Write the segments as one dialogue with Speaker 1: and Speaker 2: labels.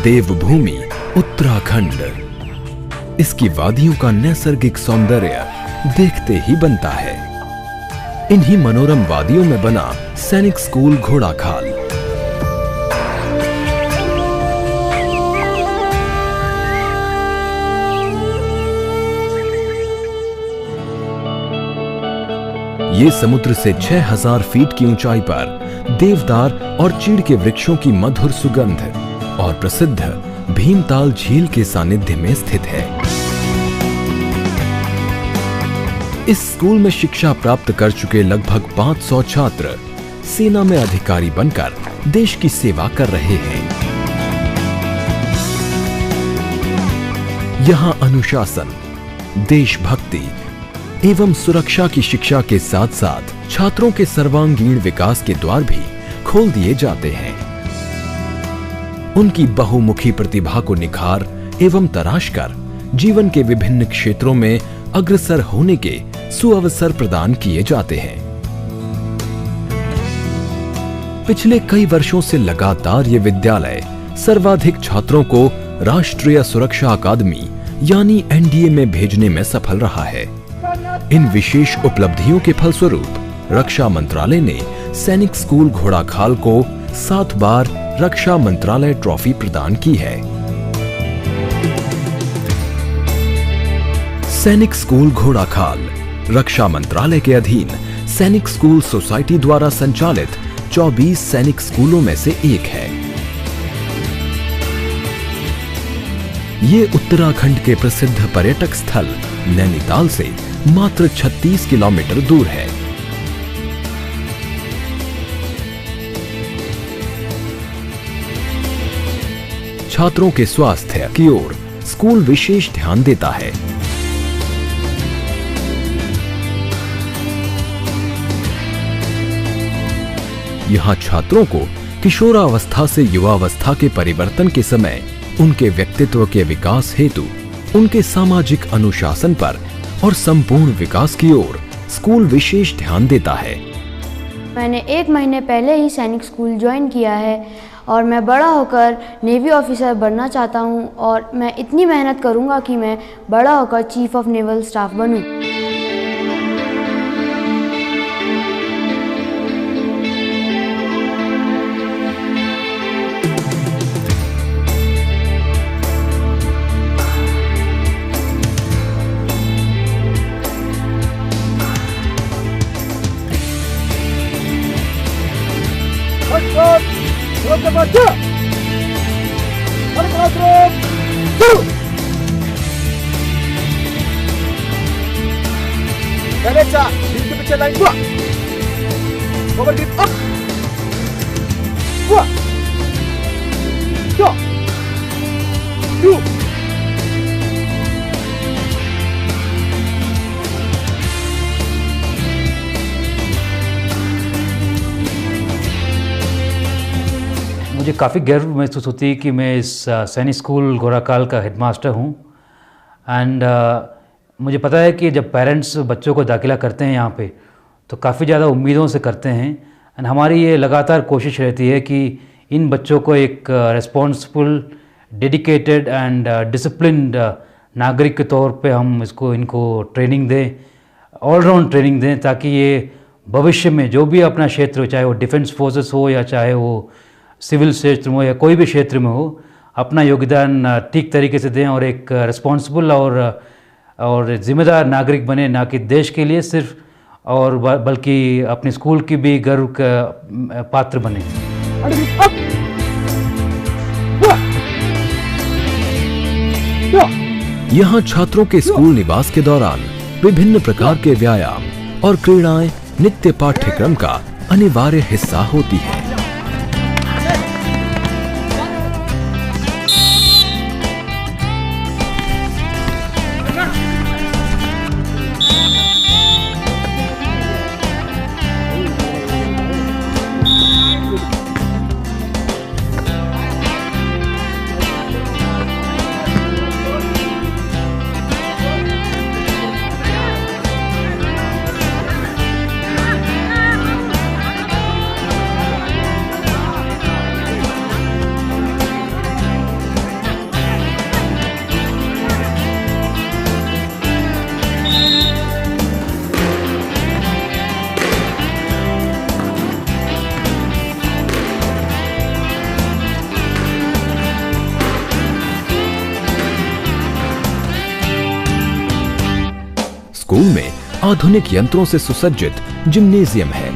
Speaker 1: देवभूमि उत्तराखंड। इसकी वादियों का नैसर्गिक सौंदर्य देखते ही बनता है। इन्हीं मनोरम वादियों में बना सैनिक स्कूल घोड़ाखाल। ये समुद्र से 6000 फीट की ऊंचाई पर देवदार और चीड़ के वृक्षों की मधुर सुगंध और प्रसिद्ध भीमताल झील के सानिध्य में स्थित है। इस स्कूल में शिक्षा प्राप्त कर चुके लगभग 500 छात्र सेना में अधिकारी बनकर देश की सेवा कर रहे हैं। यहां अनुशासन, देशभक्ति एवं सुरक्षा की शिक्षा के साथ साथ छात्रों के सर्वांगीण विकास के द्वार भी खोल दिए जाते हैं। उनकी बहुमुखी प्रतिभा को निखार एवं तराश कर जीवन के विभिन्न क्षेत्रों में अग्रसर होने के सुअवसर प्रदान किए जाते हैं। पिछले कई वर्षों से लगातार ये विद्यालय सर्वाधिक छात्रों को राष्ट्रीय सुरक्षा अकादमी यानी एनडीए में भेजने में सफल रहा है। इन विशेष उपलब्धियों के फलस्वरूप रक्षा मंत्रालय ने सैनिक स्कूल घोड़ाखाल को 7 बार रक्षा मंत्रालय ट्रॉफी प्रदान की है। सैनिक स्कूल घोड़ाखाल रक्षा मंत्रालय के अधीन सैनिक स्कूल सोसाइटी द्वारा संचालित 24 सैनिक स्कूलों में से एक है। ये उत्तराखंड के प्रसिद्ध पर्यटक स्थल नैनीताल से मात्र 36 किलोमीटर दूर है। छात्रों के स्वास्थ्य की ओर स्कूल विशेष ध्यान देता है। यहां छात्रों को किशोरावस्था से युवावस्था के परिवर्तन के समय उनके व्यक्तित्व के विकास हेतु उनके सामाजिक अनुशासन पर और संपूर्ण विकास की ओर स्कूल विशेष ध्यान देता है।
Speaker 2: मैंने 1 महीने पहले ही सैनिक स्कूल ज्वाइन किया है और मैं बड़ा होकर नेवी ऑफिसर बनना चाहता हूं और मैं इतनी मेहनत करूंगा कि मैं बड़ा होकर चीफ ऑफ नेवल स्टाफ बनूं।
Speaker 3: Derecha, pintu pecah lain dua. Cover grip up. Dua. Dua. Dua.
Speaker 4: मुझे काफ़ी गर्व महसूस होती है कि मैं इस सैनिक स्कूल घोड़ाखाल का हेडमास्टर हूँ। एंड मुझे पता है कि जब पेरेंट्स बच्चों को दाखिला करते हैं यहाँ पे तो काफ़ी ज़्यादा उम्मीदों से करते हैं। एंड हमारी ये लगातार कोशिश रहती है कि इन बच्चों को एक रिस्पॉन्सिबल, डेडिकेटेड एंड डिसिप्लिन्ड नागरिक के तौर पे हम इनको ट्रेनिंग दें, ऑलराउंड ट्रेनिंग दें, ताकि ये भविष्य में जो भी अपना क्षेत्र हो, चाहे वो डिफेंस फोर्सेस हो या चाहे वो सिविल क्षेत्र में हो या कोई भी क्षेत्र में हो, अपना योगदान ठीक तरीके से दें और एक रिस्पॉन्सिबल और जिम्मेदार नागरिक बने, ना कि देश के लिए सिर्फ और बल्कि अपने स्कूल की भी गर्व का पात्र बने।
Speaker 1: यहाँ छात्रों के स्कूल निवास के दौरान विभिन्न प्रकार के व्यायाम और क्रीड़ाएं नित्य पाठ्यक्रम का अनिवार्य हिस्सा होती है। आधुनिक यंत्रों से सुसज्जित जिम्नेजियम है।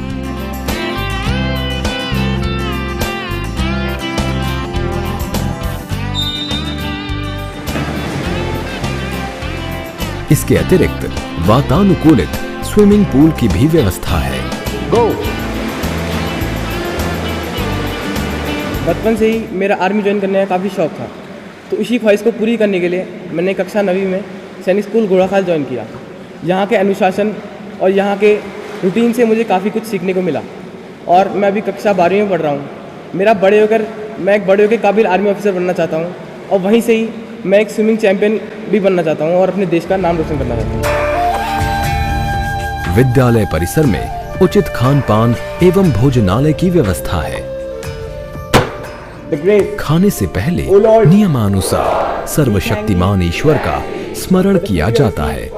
Speaker 1: इसके अतिरिक्त वातानुकूलित स्विमिंग पूल की भी व्यवस्था है।
Speaker 3: गो। बचपन से ही मेरा आर्मी ज्वाइन करने का काफ़ी शौक था, तो इसी ख्वाहिश को पूरी करने के लिए मैंने कक्षा 9वीं में सैनिक स्कूल घोड़ाखाल ज्वाइन किया। यहाँ के अनुशासन और यहाँ के रूटीन से मुझे काफ़ी कुछ सीखने को मिला और मैं अभी कक्षा 12वीं में पढ़ रहा हूँ। मैं एक बड़े होकर काबिल आर्मी ऑफिसर बनना चाहता हूँ और वहीं से ही मैं एक स्विमिंग चैंपियन भी बनना चाहता हूँ और अपने देश का नाम रोशन करना चाहता हूँ।
Speaker 1: विद्यालय परिसर में उचित खान पान एवं भोजनालय की व्यवस्था है। खाने से पहले नियमानुसार सर्वशक्तिमान ईश्वर का स्मरण किया जाता है,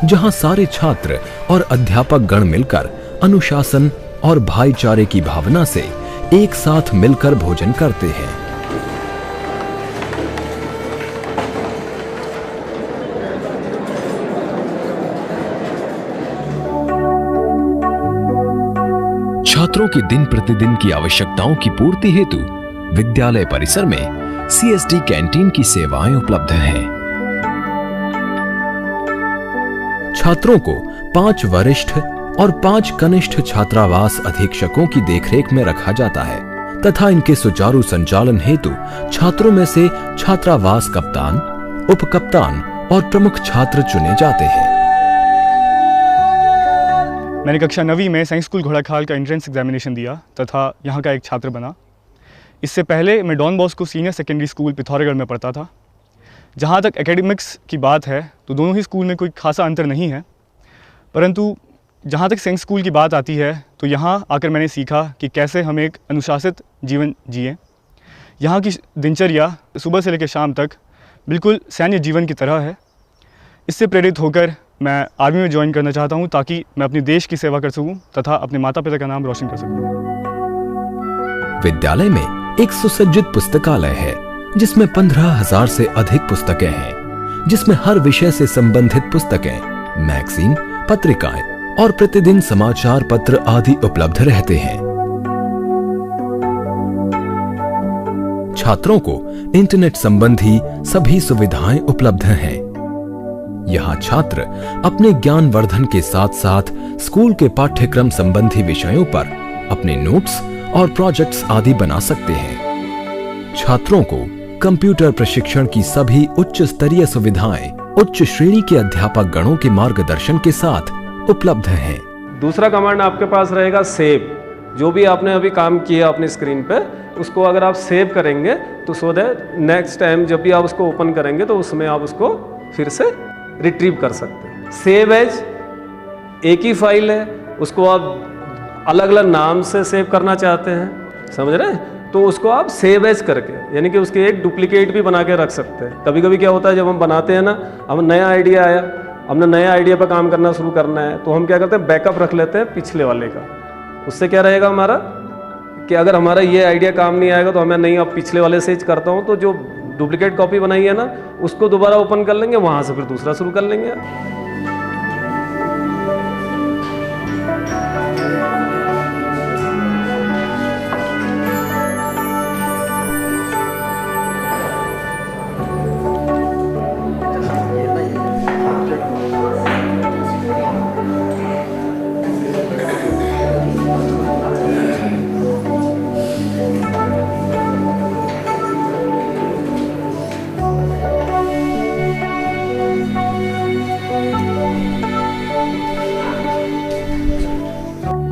Speaker 1: जहां सारे छात्र और अध्यापक गण मिलकर अनुशासन और भाईचारे की भावना से एक साथ मिलकर भोजन करते हैं। छात्रों की दिन प्रतिदिन की आवश्यकताओं की पूर्ति हेतु विद्यालय परिसर में सीएसडी कैंटीन की सेवाएं उपलब्ध हैं। छात्रों को 5 वरिष्ठ और 5 कनिष्ठ छात्रावास अधीक्षकों की देखरेख में रखा जाता है तथा इनके सुचारू संचालन हेतु छात्रों में से छात्रावास कप्तान, उप कप्तान और प्रमुख छात्र चुने जाते हैं।
Speaker 5: मैंने कक्षा 9वीं में सैनिक स्कूल घोड़ाखाल का एंट्रेंस एग्जामिनेशन दिया तथा यहाँ का एक छात्र बना। इससे पहले मैं Don Bosco senior secondary school Pithoragarh में पढ़ता था। जहाँ तक एकेडमिक्स की बात है तो दोनों ही स्कूल में कोई खासा अंतर नहीं है, परंतु जहाँ तक सैनिक स्कूल की बात आती है तो यहाँ आकर मैंने सीखा कि कैसे हम एक अनुशासित जीवन जिएं। यहाँ की दिनचर्या सुबह से लेकर शाम तक बिल्कुल सैन्य जीवन की तरह है। इससे प्रेरित होकर मैं आर्मी में ज्वाइन करना चाहता हूँ ताकि मैं अपने देश की सेवा कर सकूँ तथा अपने माता पिता का नाम रोशन कर सकूँ।
Speaker 1: विद्यालय में एक सुसज्जित पुस्तकालय है जिसमें 15,000 से अधिक पुस्तकें हैं, जिसमें हर विषय से संबंधित पुस्तकें, मैगजीन, पत्रिकाएं और प्रतिदिन समाचार पत्र आदि उपलब्ध रहते हैं। छात्रों को इंटरनेट संबंधी सभी सुविधाएं उपलब्ध हैं। यहाँ छात्र अपने ज्ञानवर्धन के साथ साथ स्कूल के पाठ्यक्रम संबंधी विषयों पर अपने नोट्स और प्रोजेक्ट्स आदि बना सकते हैं। छात्रों को कंप्यूटर प्रशिक्षण की सभी उच्च स्तरीय सुविधाएं उच्च श्रेणी के अध्यापक गणों के मार्गदर्शन के साथ उपलब्ध हैं।
Speaker 6: दूसरा कमांड आपके पास रहेगा सेव। जो भी आपने अभी काम किया अपनी स्क्रीन पे, उसको अगर आप सेव करेंगे तो सो दैट नेक्स्ट टाइम जब भी आप उसको ओपन करेंगे तो उसमें आप उसको फिर से रिट्रीव कर सकते हैं। सेव एज एक ही फाइल है, उसको आप अलग अलग नाम से सेव करना चाहते हैं, समझ रहे हैं, तो उसको आप सेव एज करके, यानी कि उसके एक डुप्लीकेट भी बना के रख सकते हैं। कभी कभी क्या होता है, जब हम बनाते हैं ना, हम नया आइडिया आया, हमने नए आइडिया पर काम करना शुरू करना है, तो हम क्या करते हैं, बैकअप रख लेते हैं पिछले वाले का। उससे क्या रहेगा हमारा कि अगर हमारा ये आइडिया काम नहीं आएगा तो हमें नहीं, अब पिछले वाले से करता हूँ, तो जो डुप्लीकेट कॉपी बनाई है ना, उसको दोबारा ओपन कर लेंगे, वहाँ से फिर दूसरा शुरू कर लेंगे।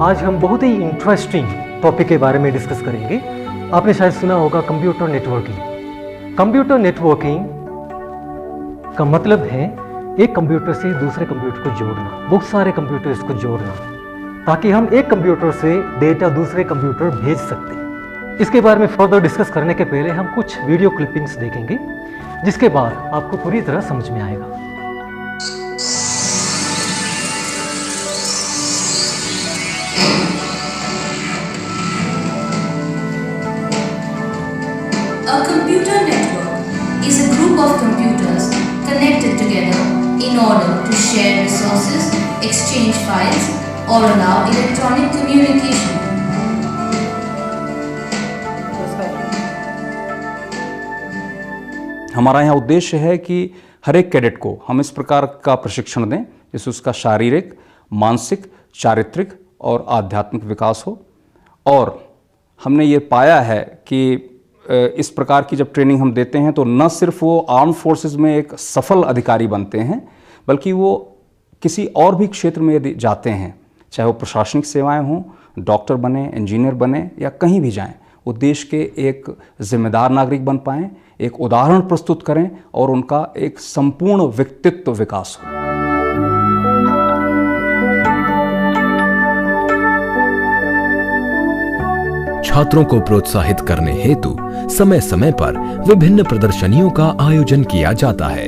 Speaker 7: आज हम बहुत ही इंटरेस्टिंग टॉपिक के बारे में डिस्कस करेंगे। आपने शायद सुना होगा कंप्यूटर नेटवर्किंग। कंप्यूटर नेटवर्किंग का मतलब है एक कंप्यूटर से दूसरे कंप्यूटर को जोड़ना, बहुत सारे कंप्यूटर्स को जोड़ना, ताकि हम एक कंप्यूटर से डेटा दूसरे कंप्यूटर भेज सकते हैं। इसके बारे में फर्दर डिस्कस करने के पहले हम कुछ वीडियो क्लिपिंग्स देखेंगे, जिसके बाद आपको पूरी तरह समझ में आएगा।
Speaker 8: A computer network is a group of computers connected to exchange files, or allow electronic communication.
Speaker 9: हमारा यहाँ उद्देश्य है कि हर एक कैडेट को हम इस प्रकार का प्रशिक्षण दें जिससे उसका शारीरिक, मानसिक, चारित्रिक और आध्यात्मिक विकास हो। और हमने ये पाया है कि इस प्रकार की जब ट्रेनिंग हम देते हैं तो न सिर्फ वो आर्म फोर्सेस में एक सफल अधिकारी बनते हैं, बल्कि वो किसी और भी क्षेत्र में यदि जाते हैं, चाहे वो प्रशासनिक सेवाएं हों, डॉक्टर बने, इंजीनियर बने या कहीं भी जाएं, वो देश के एक जिम्मेदार नागरिक बन पाएं, एक उदाहरण प्रस्तुत करें और उनका एक संपूर्ण व्यक्तित्व विकास हो।
Speaker 1: छात्रों को प्रोत्साहित करने हेतु समय समय पर विभिन्न प्रदर्शनियों का आयोजन किया जाता है।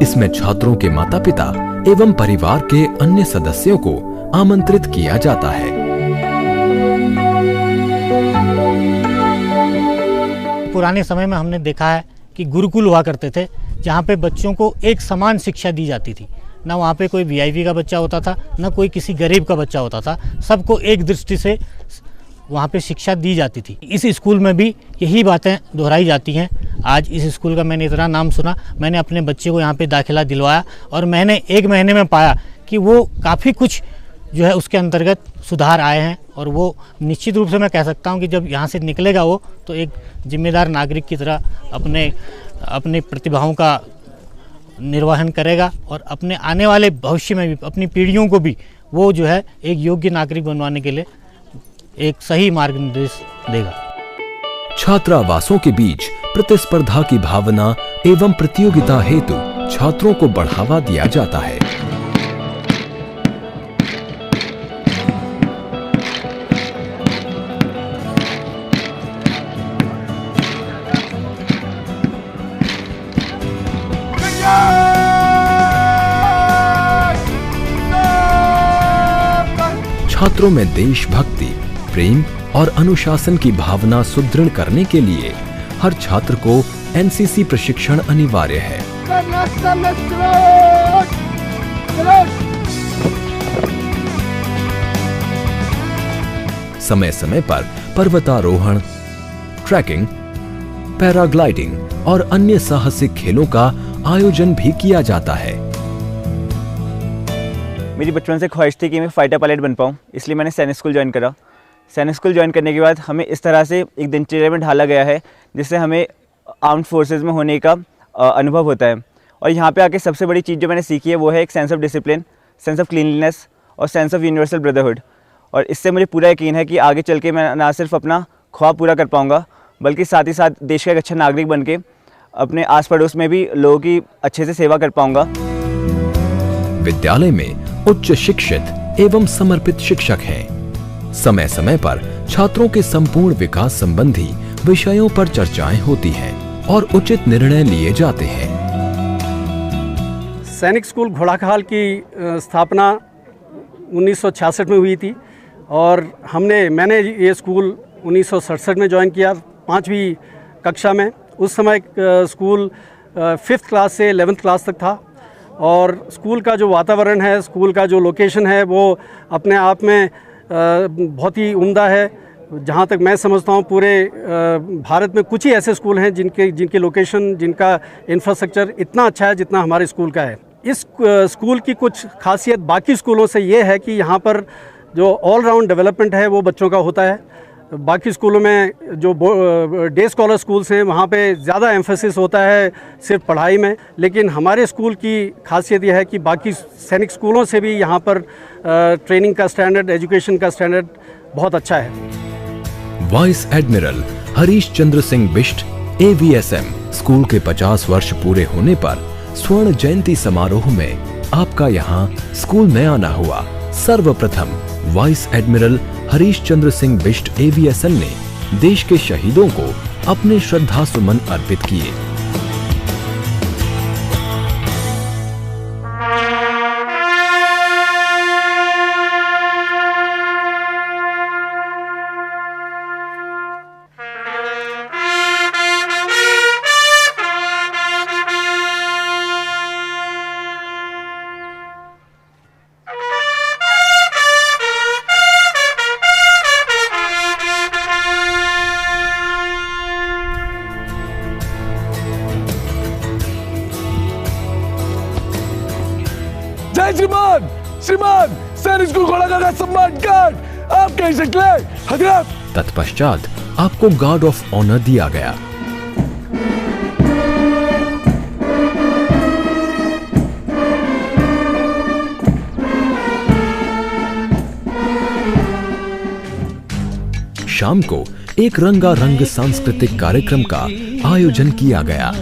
Speaker 1: इसमें छात्रों के माता पिता एवं परिवार के अन्य सदस्यों को आमंत्रित किया जाता है।
Speaker 10: पुराने समय में हमने देखा है कि गुरुकुल हुआ करते थे, जहाँ पे बच्चों को एक समान शिक्षा दी जाती थी। ना वहाँ पे कोई वीआईपी का बच्चा होता था, ना कोई किसी गरीब का बच्चा होता था, सबको एक दृष्टि से वहाँ पे शिक्षा दी जाती थी। इस स्कूल में भी यही बातें दोहराई जाती हैं। आज इस स्कूल का मैंने इतना नाम सुना, मैंने अपने बच्चे को यहाँ पे दाखिला दिलवाया और मैंने 1 महीने में पाया कि वो काफ़ी कुछ जो है उसके अंतर्गत सुधार आए हैं। और वो निश्चित रूप से मैं कह सकता हूँ कि जब यहाँ से निकलेगा वो तो एक जिम्मेदार नागरिक की तरह अपने प्रतिभाओं का निर्वहन करेगा और अपने आने वाले भविष्य में भी अपनी पीढ़ियों को भी वो जो है एक योग्य नागरिक बनवाने के लिए एक सही मार्ग निर्देश देगा।
Speaker 1: छात्रावासों के बीच प्रतिस्पर्धा की भावना एवं प्रतियोगिता हेतु छात्रों को बढ़ावा दिया जाता है। छात्रों में देशभक्ति, प्रेम और अनुशासन की भावना सुदृढ़ करने के लिए हर छात्र को एनसीसी प्रशिक्षण अनिवार्य है। समय समय पर पर्वतारोहण, ट्रैकिंग, पैराग्लाइडिंग और अन्य साहसिक खेलों का आयोजन भी किया जाता है।
Speaker 11: मेरी बचपन से ख्वाहिश थी कि मैं फाइटर पायलट बन पाऊँ, इसलिए मैंने सैनिक स्कूल ज्वाइन करा। सैनिक स्कूल ज्वाइन करने के बाद हमें इस तरह से एक दिनचर्या में ढाला गया है जिससे हमें आर्म्ड फोर्सेस में होने का अनुभव होता है। और यहाँ पे आके सबसे बड़ी चीज़ जो मैंने सीखी है वो है एक sense of discipline, sense of cleanliness और सेंस ऑफ यूनिवर्सल ब्रदरहुड। और इससे मुझे पूरा यकीन है कि आगे चल के मैं ना सिर्फ अपना ख्वाब पूरा कर पाऊँगा, बल्कि साथ ही साथ देश का एक अच्छा नागरिक बन के अपने आस पड़ोस में भी लोगों की अच्छे से सेवा कर पाऊँगा।
Speaker 1: विद्यालय में उच्च शिक्षित एवं समर्पित शिक्षक हैं। समय समय पर छात्रों के संपूर्ण विकास संबंधी विषयों पर चर्चाएं होती हैं और उचित निर्णय लिए जाते हैं।
Speaker 12: सैनिक स्कूल घोड़ाखाल की स्थापना 1966 में हुई थी और मैंने ये स्कूल 1967 में ज्वाइन किया, 5वीं कक्षा में। उस समय स्कूल 5th क्लास से 11th क्लास तक था और स्कूल का जो वातावरण है, स्कूल का जो लोकेशन है वो अपने आप में बहुत ही उम्दा है। जहाँ तक मैं समझता हूँ पूरे भारत में कुछ ही ऐसे स्कूल हैं जिनके लोकेशन, जिनका इंफ्रास्ट्रक्चर इतना अच्छा है जितना हमारे स्कूल का है। इस स्कूल की कुछ खासियत बाकी स्कूलों से ये है कि यहाँ पर जो ऑल राउंड डेवलपमेंट है वो बच्चों का होता है। बाकी स्कूलों में जो डे स्कॉलर स्कूल्स हैं वहाँ पे ज़्यादा एम्फेसिस होता है सिर्फ पढ़ाई में, लेकिन हमारे स्कूल की खासियत यह है कि बाकी सैनिक स्कूलों से भी यहाँ पर ट्रेनिंग का स्टैंडर्ड, एजुकेशन का स्टैंडर्ड बहुत अच्छा है।
Speaker 1: Vice admiral Harish Chandra Singh Bisht AVSM school के 50 वर्ष पूरे होने पर स्वर्ण जयंती समारोह में आपका यहाँ स्कूल में आना हुआ। सर्वप्रथम vice admiral Harish Chandra Singh Bisht AVSM ने देश के शहीदों को अपने श्रद्धा सुमन अर्पित किए।
Speaker 13: जय श्रीमान, श्रीमान सैनिक स्कूल घोड़ाखाल का सम्मान गार्ड आपके शक्ले हजरत।
Speaker 1: तत्पश्चात आपको गार्ड ऑफ ऑनर दिया गया। शाम को एक रंगारंग सांस्कृतिक कार्यक्रम का आयोजन किया गया,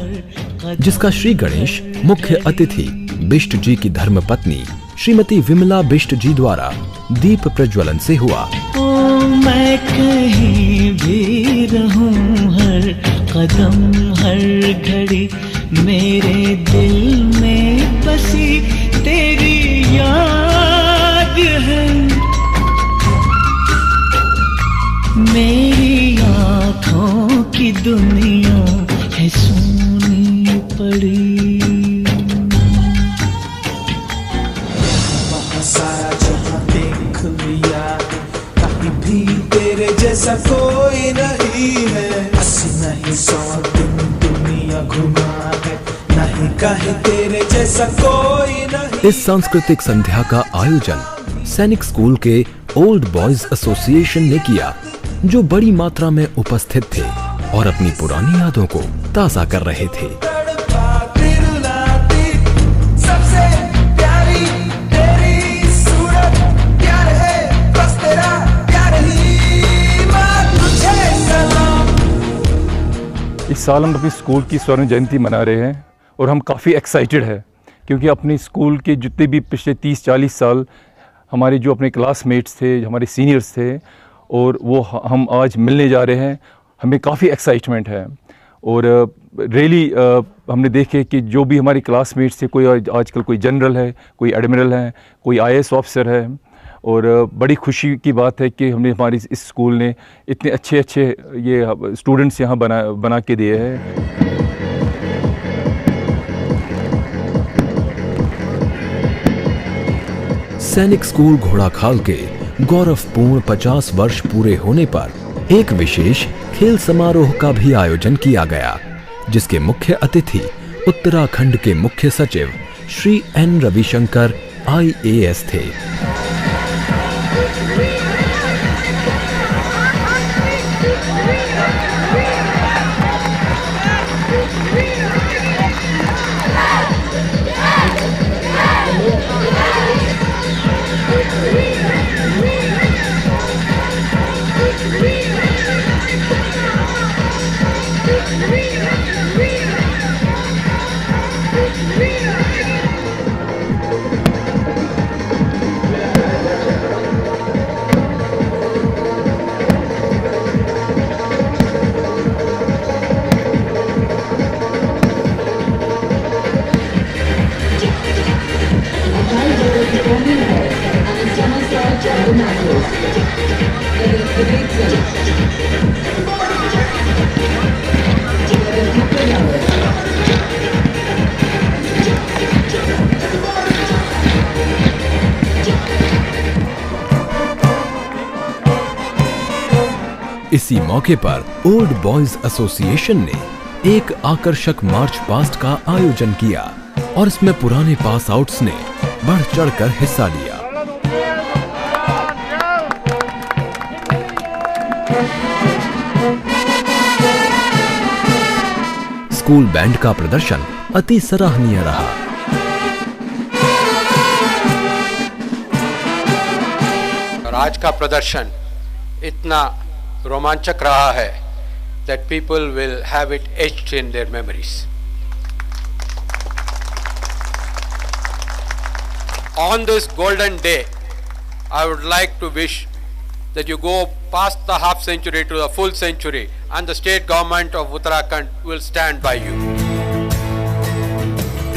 Speaker 1: जिसका श्री गणेश मुख्य अतिथि बिष्ट जी की धर्मपत्नी श्रीमती विमला बिष्ट जी द्वारा दीप प्रज्वलन से हुआ।
Speaker 14: ओ मैं कहीं भी रहूं, हर कदम हर घड़ी मेरे दिल में बसी तेरी याद है। मेरी आँखों की दुनिया है सोनी पड़ी।
Speaker 15: सारा जहां देख लिया, कहीं भी तेरे जैसा कोई नहीं है। 80 नहीं 100 दिन दुनिया घुमा है, नहीं कहीं तेरे जैसा कोई नहीं।
Speaker 1: इस सांस्कृतिक संध्या का आयोजन सैनिक स्कूल के ओल्ड बॉयज एसोसिएशन ने किया, जो बड़ी मात्रा में उपस्थित थे और अपनी पुरानी यादों को ताज़ा कर रहे थे।
Speaker 16: इस साल हम अपनी स्कूल की स्वर्ण जयंती मना रहे हैं और हम काफ़ी एक्साइटेड है, क्योंकि अपनी स्कूल के जितने भी पिछले 30-40 साल हमारे जो अपने क्लासमेट्स थे, हमारे सीनियर्स थे, और वो हम आज मिलने जा रहे हैं। हमें काफ़ी एक्साइटमेंट है और रियली हमने देखे कि जो भी हमारे क्लासमेट्स थे, कोई आजकल कोई जनरल है, कोई एडमिरल है, कोई IAS ऑफिसर है, और बड़ी खुशी की बात है कि हमने हमारी इस स्कूल ने इतने अच्छे ये स्टूडेंट्स यहाँ बना के दिए हैं।
Speaker 1: सैनिक स्कूल घोड़ाखाल के गौरवपूर्ण 50 वर्ष पूरे होने पर एक विशेष खेल समारोह का भी आयोजन किया गया, जिसके मुख्य अतिथि उत्तराखंड के मुख्य सचिव श्री N रविशंकर IAS थे। इसी मौके पर ओल्ड बॉयज एसोसिएशन ने एक आकर्षक मार्च पास्ट का आयोजन किया और इसमें पुराने पास आउट्स ने बढ़ चढ़कर हिस्सा लिया। स्कूल बैंड का प्रदर्शन अति सराहनीय रहा।
Speaker 17: और आज का प्रदर्शन इतना रोमांचक रहा है that people will have it etched in their memories. On this golden day, I would like to wish that you go past the half century to the full century, and the state government of Uttarakhand will stand by you.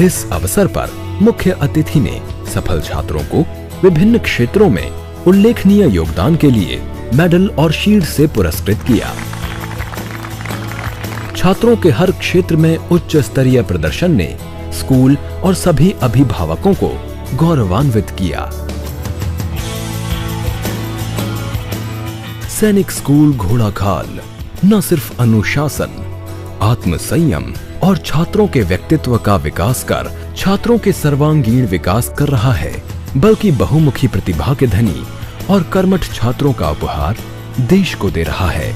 Speaker 1: इस अवसर पर मुख्य अतिथि ने सफल छात्रों को विभिन्न क्षेत्रों में उल्लेखनीय योगदान के लिए मेडल और शील्ड से पुरस्कृत किया। छात्रों के हर क्षेत्र में उच्च स्तरीय प्रदर्शन ने स्कूल और सभी अभिभावकों को गौरवान्वित किया। सैनिक स्कूल घोड़ाखाल न सिर्फ अनुशासन, आत्मसंयम और छात्रों के व्यक्तित्व का विकास कर छात्रों के सर्वांगीण विकास कर रहा है, बल्कि बहुमुखी प्रतिभा के धनी और कर्मठ छात्रों का उपहार देश को दे रहा है।